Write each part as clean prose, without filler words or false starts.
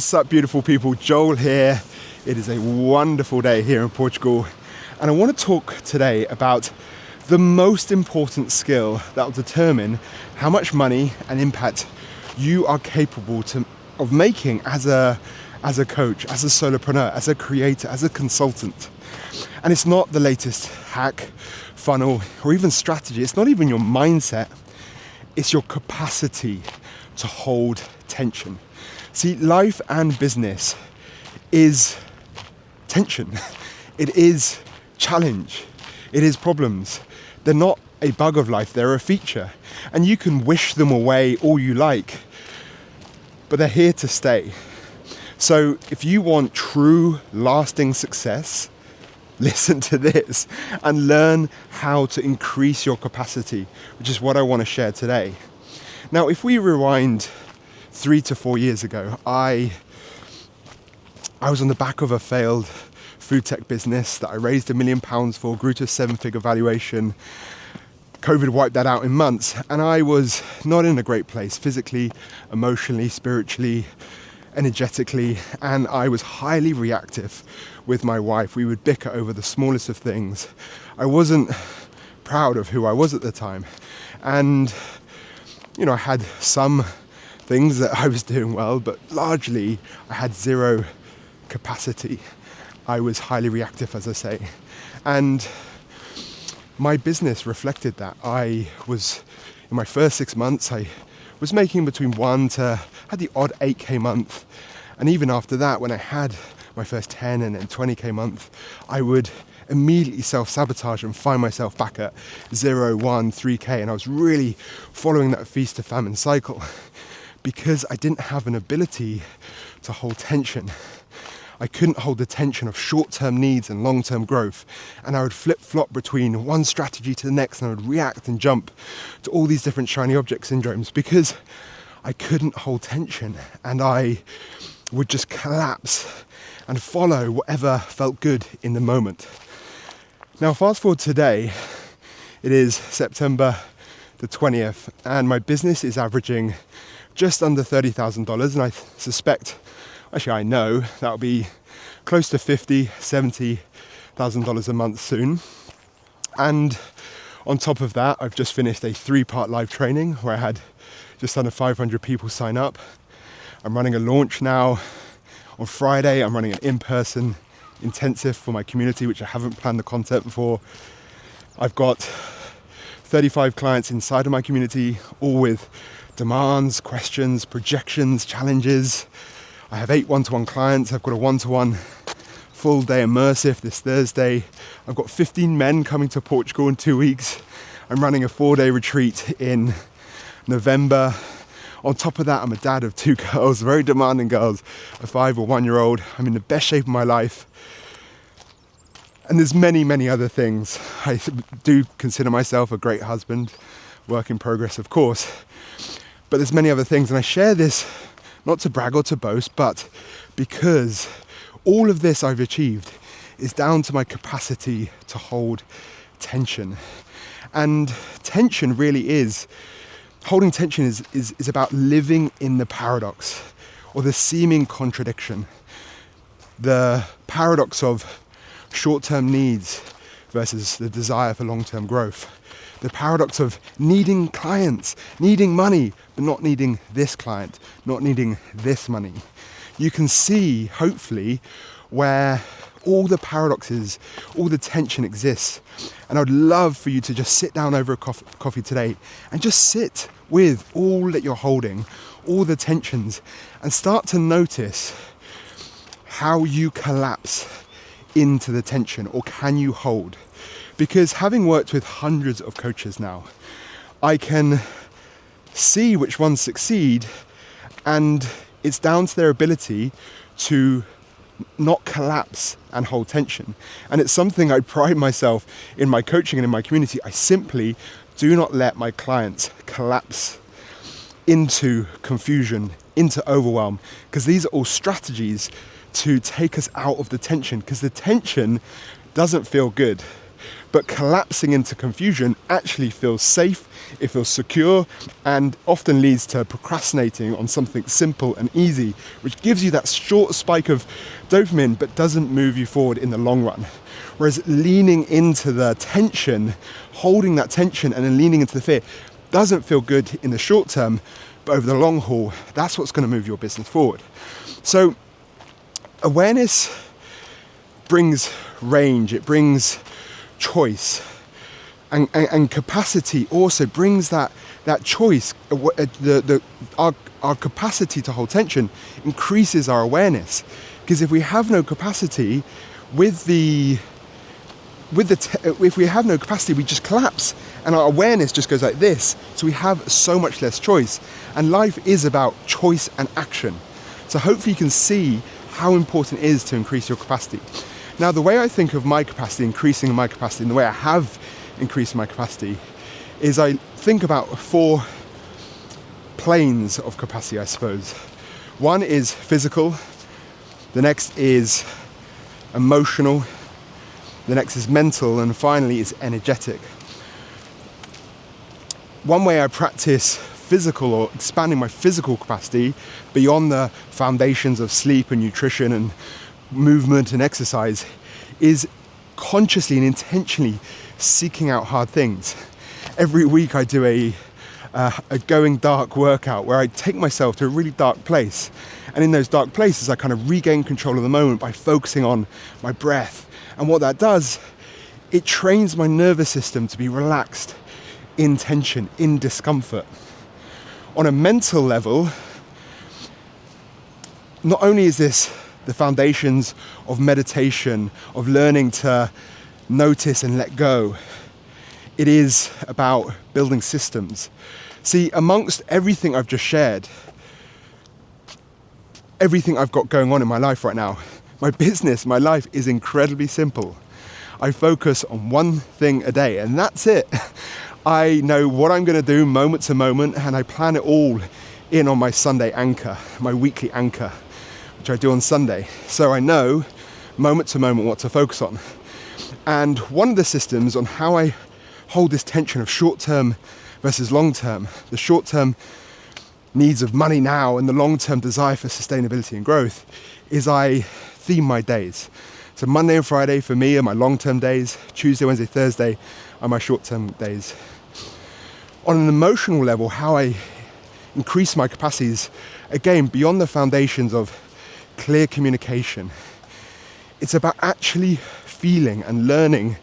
What's up, beautiful people? Joel here. It is a wonderful day here in Portugal, and I want to talk today about the most important skill that will determine how much money and impact you are capable of making as a coach, as a solopreneur, as a creator, as a consultant. And it's not the latest hack, funnel, or even strategy. It's not even your mindset. It's your capacity to hold tension. See, life and business is tension. It is challenge. It is problems. They're not a bug of life, they're a feature. And you can wish them away all you like, but they're here to stay. So if you want true, lasting success, listen to this and learn how to increase your capacity, which is what I want to share today. Now, if we rewind 3 to 4 years ago, I was on the back of a failed food tech business that I raised £1 million for, grew to a 7-figure valuation. COVID wiped that out in months, and I was not in a great place physically, emotionally, spiritually, energetically, and I was highly reactive with my wife. We would bicker over the smallest of things. I wasn't proud of who I was at the time, and I had some things that I was doing well, but largely I had zero capacity. I was highly reactive, as I say, and my business reflected that. I was, in my first 6 months, I was making between had the odd 8K month, and even after that, when I had my first 10 and then 20K month, I would immediately self-sabotage and find myself back at 0, 1, 3K, and I was really following that feast to famine cycle because I didn't have an ability to hold tension. I couldn't hold the tension of short-term needs and long-term growth, and I would flip-flop between one strategy to the next, and I would react and jump to all these different shiny object syndromes because I couldn't hold tension, and I would just collapse and follow whatever felt good in the moment. Now, fast forward today, it is September the 20th, and my business is averaging just under $30,000, and I suspect, actually I know, that'll be close to $50,000, $70,000 a month soon. And on top of that, I've just finished a 3-part live training where I had just under 500 people sign up. I'm running a launch now on Friday. I'm running an in-person intensive for my community, which I haven't planned the content for. I've got 35 clients inside of my community, all with demands, questions, projections, challenges. I have 8 one-to-one clients. I've got a one-to-one full day immersive this Thursday. I've got 15 men coming to Portugal in 2 weeks. I'm running a 4-day retreat in November. On top of that, I'm a dad of 2 girls, very demanding girls, a 5 or 1-year-old. I'm in the best shape of my life. And there's many, many other things. I do consider myself a great husband, work in progress, of course. But there's many other things, and I share this not to brag or to boast, but because all of this I've achieved is down to my capacity to hold tension. And tension really is, holding tension is about living in the paradox or the seeming contradiction. The paradox of short-term needs versus the desire for long-term growth. The paradox of needing clients, needing money, but not needing this client, not needing this money. You can see, hopefully, where all the paradoxes, all the tension exists. And I'd love for you to just sit down over a coffee today and just sit with all that you're holding, all the tensions, and start to notice how you collapse into the tension, or can you hold? Because having worked with hundreds of coaches now, I can see which ones succeed, and it's down to their ability to not collapse and hold tension. And it's something I pride myself in my coaching and in my community. I simply do not let my clients collapse into confusion, into overwhelm, because these are all strategies to take us out of the tension, because the tension doesn't feel good. But collapsing into confusion actually feels safe, it feels secure, and often leads to procrastinating on something simple and easy, which gives you that short spike of dopamine but doesn't move you forward in the long run. Whereas leaning into the tension, holding that tension and then leaning into the fear doesn't feel good in the short term, but over the long haul, that's what's going to move your business forward. So awareness brings range, it brings choice, and capacity also brings that choice. Our capacity to hold tension increases our awareness, because if we have no capacity, if we have no capacity, we just collapse and our awareness just goes like this. So we have so much less choice, and life is about choice and action. So hopefully you can see how important it is to increase your capacity. Now, the way I think of my capacity, increasing my capacity, and the way I have increased my capacity, is I think about 4 planes of capacity, I suppose. One is physical, the next is emotional, the next is mental, and finally is energetic. One way I practice physical, or expanding my physical capacity beyond the foundations of sleep and nutrition and movement and exercise, is consciously and intentionally seeking out hard things. Every week I do a going dark workout where I take myself to a really dark place, and in those dark places I kind of regain control of the moment by focusing on my breath. And what that does, it trains my nervous system to be relaxed in tension, in discomfort. On a mental level, not only is this the foundations of meditation, of learning to notice and let go, it is about building systems. See, amongst everything I've just shared, everything I've got going on in my life right now, my business, my life is incredibly simple. I focus on one thing a day, and that's it. I know what I'm going to do moment to moment, and I plan it all in on my Sunday anchor, my weekly anchor, which I do on Sunday. So I know moment to moment what to focus on. And one of the systems on how I hold this tension of short-term versus long-term, the short-term needs of money now and the long-term desire for sustainability and growth, is I theme my days. So Monday and Friday for me are my long-term days. Tuesday, Wednesday, Thursday are my short-term days. On an emotional level, how I increase my capacities, again, beyond the foundations of clear communication, it's about actually feeling and learning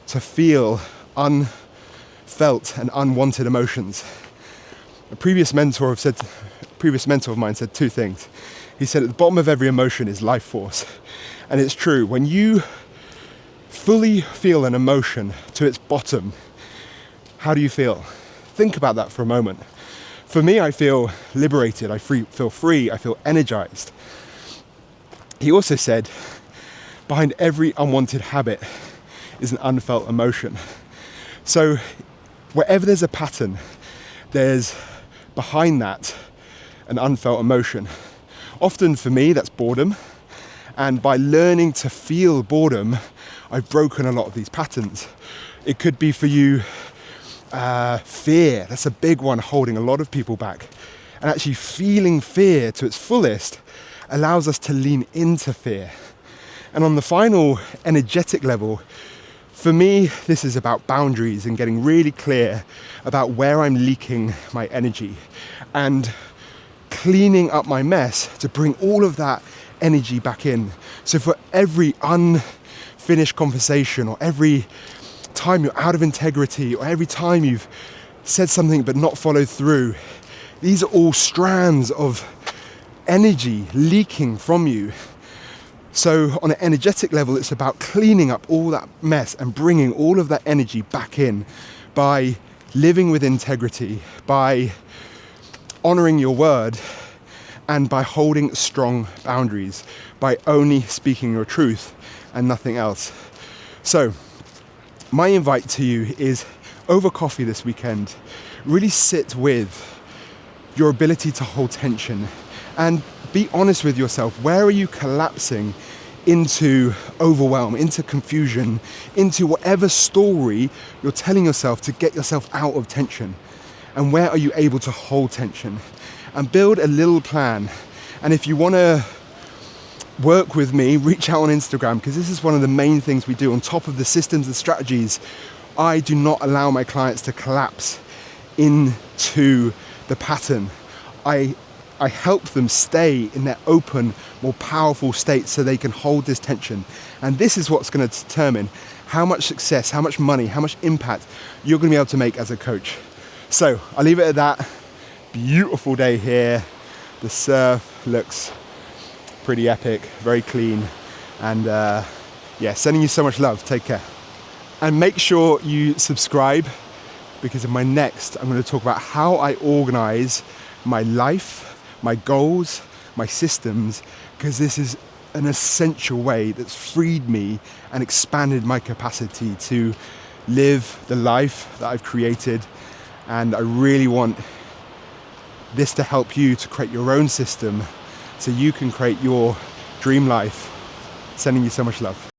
to feel unfelt and unwanted emotions. A previous mentor of mine said 2 things. He said, at the bottom of every emotion is life force. And it's true. When you fully feel an emotion to its bottom, how do you feel? Think about that for a moment. For me, I feel liberated, I feel free, I feel energized. He also said, behind every unwanted habit is an unfelt emotion. So wherever there's a pattern, there's behind that an unfelt emotion. Often for me, that's boredom. And by learning to feel boredom, I've broken a lot of these patterns. It could be for you, fear. That's a big one holding a lot of people back. And actually feeling fear to its fullest allows us to lean into fear. And on the final energetic level, for me, this is about boundaries and getting really clear about where I'm leaking my energy and cleaning up my mess to bring all of that energy back in. So for every unfinished conversation, or every time you're out of integrity, or every time you've said something but not followed through, these are all strands of energy leaking from you. So on an energetic level, it's about cleaning up all that mess and bringing all of that energy back in by living with integrity, by honoring your word, and by holding strong boundaries, by only speaking your truth and nothing else. So my invite to you is, over coffee this weekend, really sit with your ability to hold tension and be honest with yourself. Where are you collapsing into overwhelm, into confusion, into whatever story you're telling yourself to get yourself out of tension. And where are you able to hold tension? And build a little plan. And if you want to work with me, reach out on Instagram, because this is one of the main things we do. On top of the systems and strategies, I do not allow my clients to collapse into the pattern. I help them stay in their open, more powerful state so they can hold this tension. And this is what's going to determine how much success, how much money, how much impact you're going to be able to make as a coach. So I'll leave it at that. Beautiful day here. The surf looks pretty epic, very clean. And yeah, sending you so much love. Take care. And make sure you subscribe, because in my next, I'm going to talk about how I organize my life, my goals, my systems, because this is an essential way that's freed me and expanded my capacity to live the life that I've created. And I really want this to help you to create your own system so you can create your dream life. Sending you so much love.